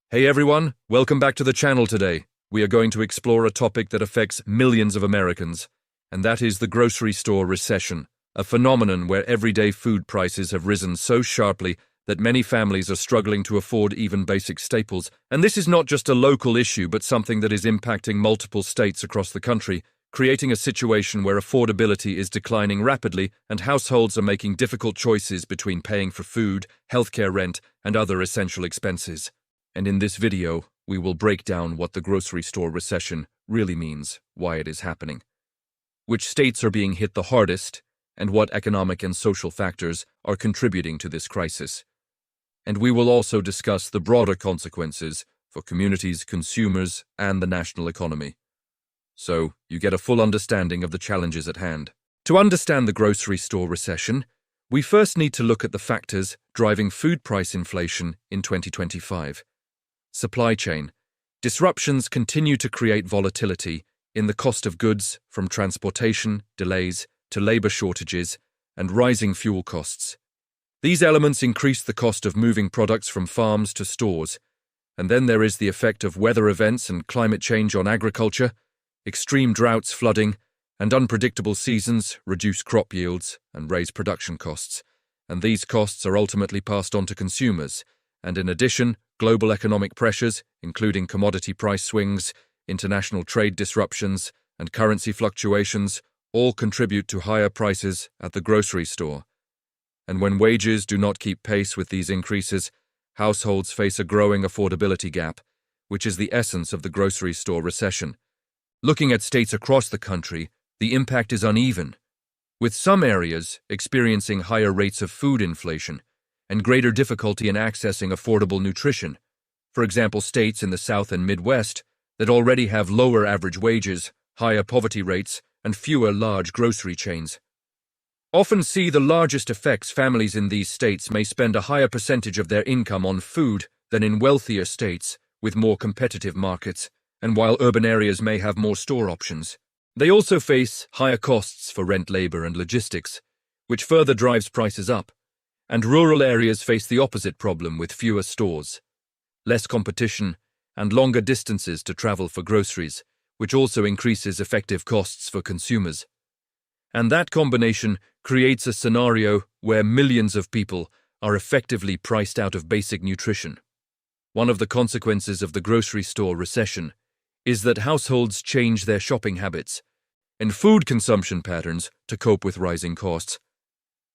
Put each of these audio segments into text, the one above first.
Hey everyone, welcome back to the channel today. We are going to explore a topic that affects millions of Americans, and that is the grocery store recession, a phenomenon where everyday food prices have risen so sharply that many families are struggling to afford even basic staples. And this is not just a local issue, but something that is impacting multiple states across the country, creating a situation where affordability is declining rapidly and households are making difficult choices between paying for food, healthcare, rent, and other essential expenses. And in this video, we will break down what the grocery store recession really means, why it is happening, which states are being hit the hardest, and what economic and social factors are contributing to this crisis. And we will also discuss the broader consequences for communities, consumers, and the national economy, so you get a full understanding of the challenges at hand. To understand the grocery store recession, we first need to look at the factors driving food price inflation in 2025. Supply chain disruptions continue to create volatility in the cost of goods, from transportation delays to labor shortages and rising fuel costs. These elements increase the cost of moving products from farms to stores. And then there is the effect of weather events and climate change on agriculture. Extreme droughts, flooding, and unpredictable seasons reduce crop yields and raise production costs, and these costs are ultimately passed on to consumers. And in addition, global economic pressures, including commodity price swings, international trade disruptions, and currency fluctuations, all contribute to higher prices at the grocery store. And when wages do not keep pace with these increases, households face a growing affordability gap, which is the essence of the grocery store recession. Looking at states across the country, the impact is uneven, with some areas experiencing higher rates of food inflation and greater difficulty in accessing affordable nutrition. For example, states in the South and Midwest that already have lower average wages, higher poverty rates, and fewer large grocery chains often see the largest effects. Families in these states may spend a higher percentage of their income on food than in wealthier states with more competitive markets. And while urban areas may have more store options, they also face higher costs for rent, labor, and logistics, which further drives prices up. And rural areas face the opposite problem, with fewer stores, less competition, and longer distances to travel for groceries, which also increases effective costs for consumers. And that combination creates a scenario where millions of people are effectively priced out of basic nutrition. One of the consequences of the grocery store recession is that households change their shopping habits and food consumption patterns to cope with rising costs.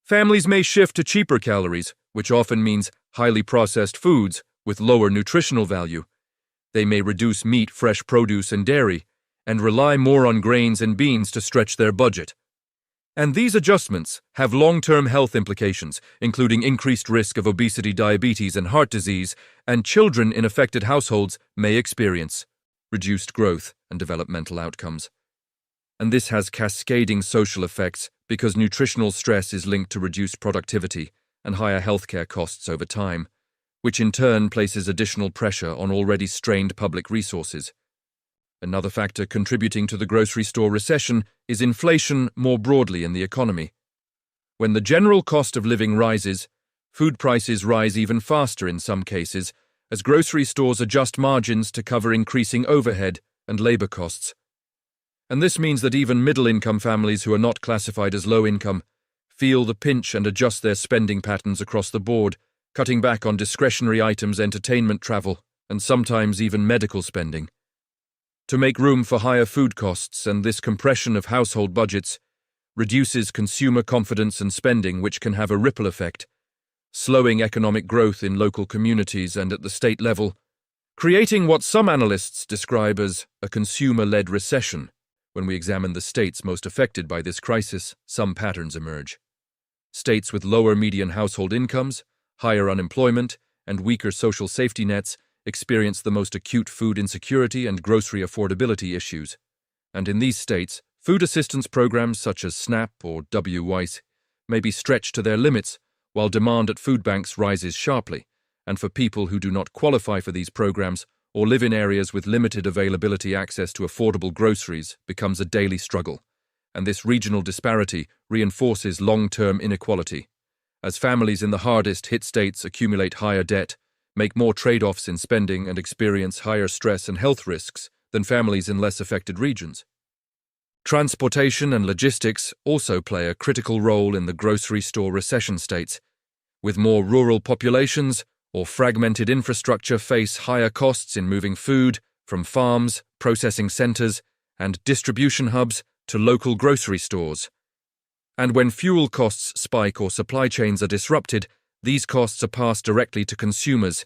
Families may shift to cheaper calories, which often means highly processed foods with lower nutritional value. They may reduce meat, fresh produce, and dairy, and rely more on grains and beans to stretch their budget. And these adjustments have long-term health implications, including increased risk of obesity, diabetes, and heart disease, and children in affected households may experience reduced growth and developmental outcomes. And this has cascading social effects because nutritional stress is linked to reduced productivity and higher healthcare costs over time, which in turn places additional pressure on already strained public resources. Another factor contributing to the grocery store recession is inflation more broadly in the economy. When the general cost of living rises, food prices rise even faster in some cases, as grocery stores adjust margins to cover increasing overhead and labor costs. And this means that even middle-income families who are not classified as low-income feel the pinch and adjust their spending patterns across the board, cutting back on discretionary items, entertainment, travel, and sometimes even medical spending, to make room for higher food costs. And this compression of household budgets reduces consumer confidence and spending, which can have a ripple effect, slowing economic growth in local communities and at the state level, creating what some analysts describe as a consumer-led recession. When we examine the states most affected by this crisis, some patterns emerge. States with lower median household incomes, higher unemployment, and weaker social safety nets experience the most acute food insecurity and grocery affordability issues. And in these states, food assistance programs such as SNAP or WIC may be stretched to their limits, while demand at food banks rises sharply. And for people who do not qualify for these programs or live in areas with limited availability, access to affordable groceries becomes a daily struggle. And this regional disparity reinforces long-term inequality. As families in the hardest hit states accumulate higher debt, make more trade-offs in spending and experience higher stress and health risks than families in less affected regions. Transportation and logistics also play a critical role in the grocery store recession states, with more rural populations or fragmented infrastructure face higher costs in moving food from farms, processing centers, and distribution hubs to local grocery stores. And when fuel costs spike or supply chains are disrupted, these costs are passed directly to consumers,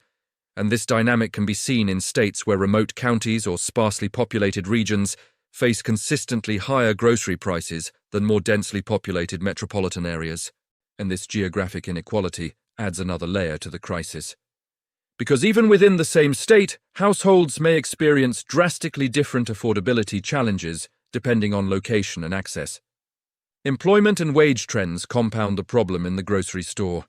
and this dynamic can be seen in states where remote counties or sparsely populated regions face consistently higher grocery prices than more densely populated metropolitan areas. And this geographic inequality adds another layer to the crisis. Because even within the same state, households may experience drastically different affordability challenges depending on location and access. Employment and wage trends compound the problem in the grocery store.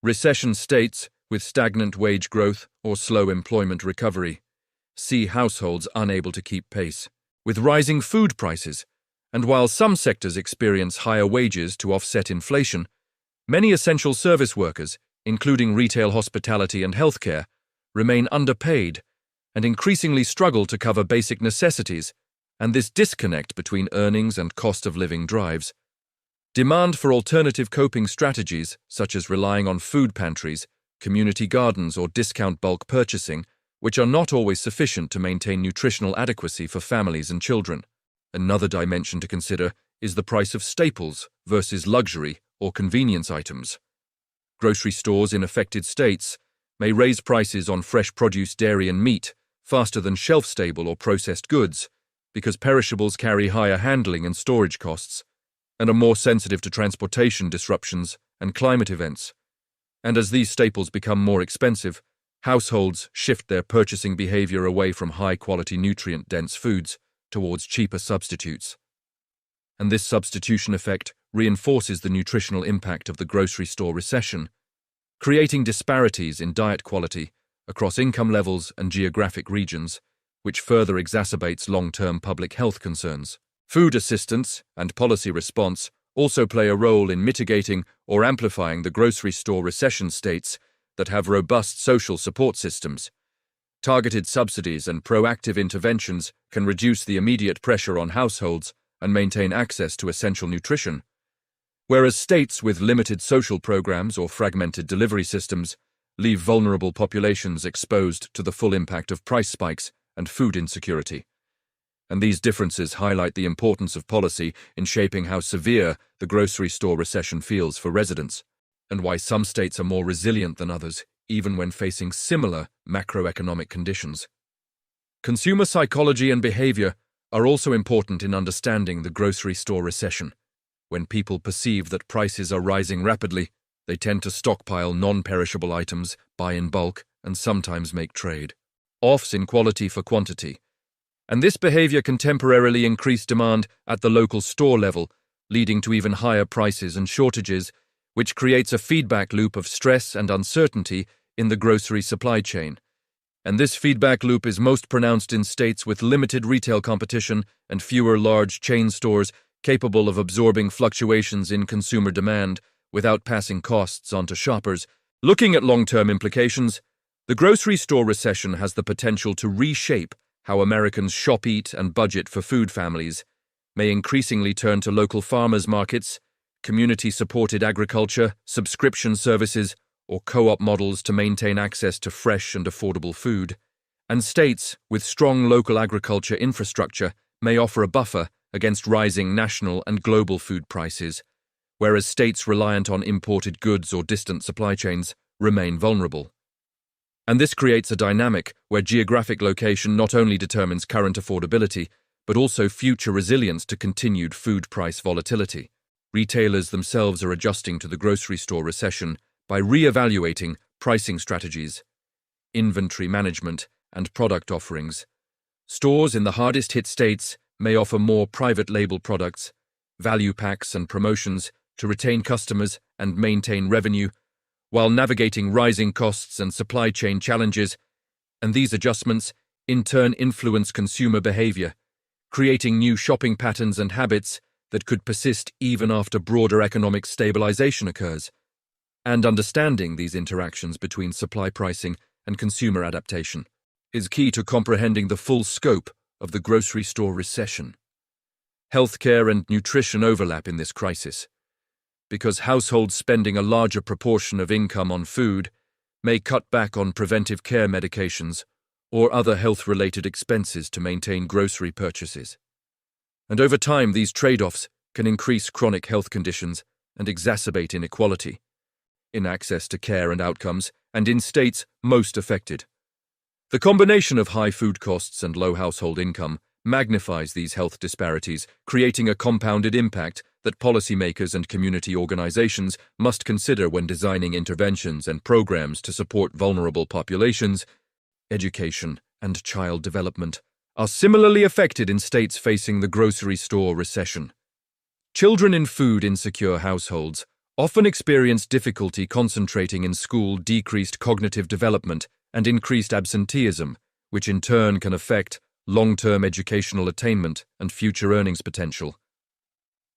Recession states, with stagnant wage growth or slow employment recovery, see households unable to keep pace with rising food prices, and while some sectors experience higher wages to offset inflation, many essential service workers, including retail, hospitality, and healthcare, remain underpaid and increasingly struggle to cover basic necessities, and this disconnect between earnings and cost of living drives demand for alternative coping strategies, such as relying on food pantries, community gardens, or discount bulk purchasing, which are not always sufficient to maintain nutritional adequacy for families and children. Another dimension to consider is the price of staples versus luxury or convenience items. Grocery stores in affected states may raise prices on fresh produce, dairy, and meat faster than shelf-stable or processed goods because perishables carry higher handling and storage costs and are more sensitive to transportation disruptions and climate events. And as these staples become more expensive, households shift their purchasing behavior away from high-quality, nutrient-dense foods towards cheaper substitutes. And this substitution effect reinforces the nutritional impact of the grocery store recession, creating disparities in diet quality across income levels and geographic regions, which further exacerbates long-term public health concerns. Food assistance and policy response also play a role in mitigating or amplifying the grocery store recession states that have robust social support systems. Targeted subsidies and proactive interventions can reduce the immediate pressure on households and maintain access to essential nutrition, whereas states with limited social programs or fragmented delivery systems leave vulnerable populations exposed to the full impact of price spikes and food insecurity. And these differences highlight the importance of policy in shaping how severe the grocery store recession feels for residents, and why some states are more resilient than others, even when facing similar macroeconomic conditions. Consumer psychology and behavior are also important in understanding the grocery store recession. When people perceive that prices are rising rapidly, they tend to stockpile non-perishable items, buy in bulk, and sometimes make trade-offs in quality for quantity. And this behavior can temporarily increase demand at the local store level, leading to even higher prices and shortages, which creates a feedback loop of stress and uncertainty in the grocery supply chain. And this feedback loop is most pronounced in states with limited retail competition and fewer large chain stores capable of absorbing fluctuations in consumer demand without passing costs on to shoppers. Looking at long-term implications, the grocery store recession has the potential to reshape how Americans shop, eat, and budget. For food families may increasingly turn to local farmers markets, community-supported agriculture, subscription services, or co-op models to maintain access to fresh and affordable food. And states with strong local agriculture infrastructure may offer a buffer against rising national and global food prices, whereas states reliant on imported goods or distant supply chains remain vulnerable. And this creates a dynamic where geographic location not only determines current affordability, but also future resilience to continued food price volatility. Retailers themselves are adjusting to the grocery store recession by re-evaluating pricing strategies, inventory management, and product offerings. Stores in the hardest-hit states may offer more private label products, value packs, and promotions to retain customers and maintain revenue, while navigating rising costs and supply chain challenges, and these adjustments in turn influence consumer behavior, creating new shopping patterns and habits that could persist even after broader economic stabilization occurs. And understanding these interactions between supply pricing and consumer adaptation, is key to comprehending the full scope of the grocery store recession. Healthcare and nutrition overlap in this crisis, because households spending a larger proportion of income on food may cut back on preventive care medications or other health-related expenses to maintain grocery purchases. And over time, these trade-offs can increase chronic health conditions and exacerbate inequality in access to care and outcomes, and in states most affected. The combination of high food costs and low household income magnifies these health disparities, creating a compounded impact that policymakers and community organizations must consider when designing interventions and programs to support vulnerable populations. Education and child development are similarly affected in states facing the grocery store recession. Children in food-insecure households often experience difficulty concentrating in school, decreased cognitive development, and increased absenteeism, which in turn can affect long-term educational attainment and future earnings potential.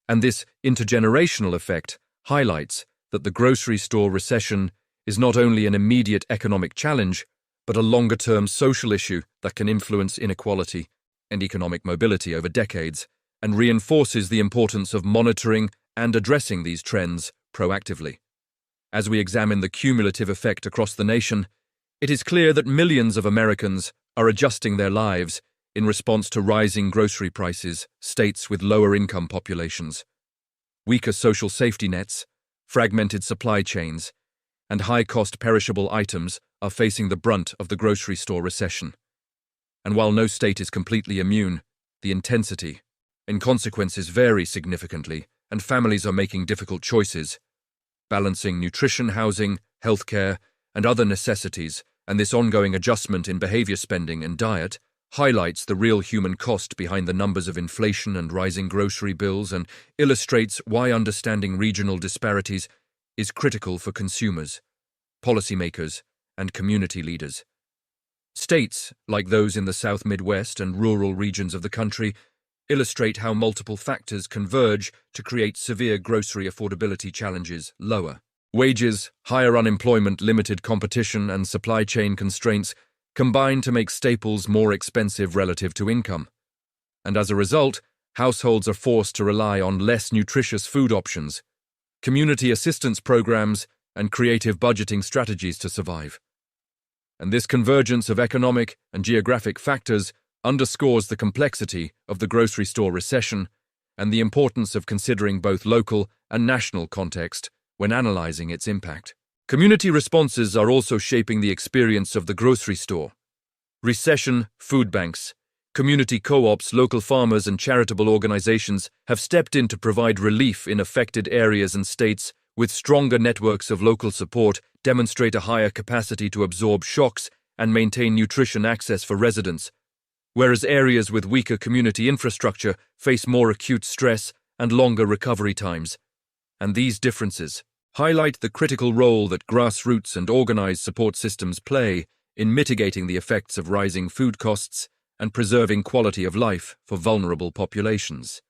And this intergenerational effect highlights that the grocery store recession is not only an immediate economic challenge, but a longer-term social issue that can influence inequality and economic mobility over decades, and reinforces the importance of monitoring and addressing these trends proactively. As we examine the cumulative effect across the nation, it is clear that millions of Americans are adjusting their lives in response to rising grocery prices, states with lower income populations, weaker social safety nets, fragmented supply chains, and high-cost perishable items are facing the brunt of the grocery store recession. And while no state is completely immune, the intensity and consequences vary significantly, and families are making difficult choices, balancing nutrition, housing, healthcare, and other necessities, and this ongoing adjustment in behavior spending and diet highlights the real human cost behind the numbers of inflation and rising grocery bills, and illustrates why understanding regional disparities is critical for consumers, policymakers, and community leaders. States, like those in the South Midwest and rural regions of the country, illustrate how multiple factors converge to create severe grocery affordability challenges. Lower wages, higher unemployment, limited competition, and supply chain constraints combine to make staples more expensive relative to income. And as a result, households are forced to rely on less nutritious food options, community assistance programs, and creative budgeting strategies to survive. And this convergence of economic and geographic factors underscores the complexity of the grocery store recession and the importance of considering both local and national context when analyzing its impact. Community responses are also shaping the experience of the grocery store. Recession, food banks, community co-ops, local farmers, and charitable organizations have stepped in to provide relief in affected areas, and states with stronger networks of local support demonstrate a higher capacity to absorb shocks and maintain nutrition access for residents, whereas areas with weaker community infrastructure face more acute stress and longer recovery times. And these differences highlight the critical role that grassroots and organized support systems play in mitigating the effects of rising food costs and preserving quality of life for vulnerable populations.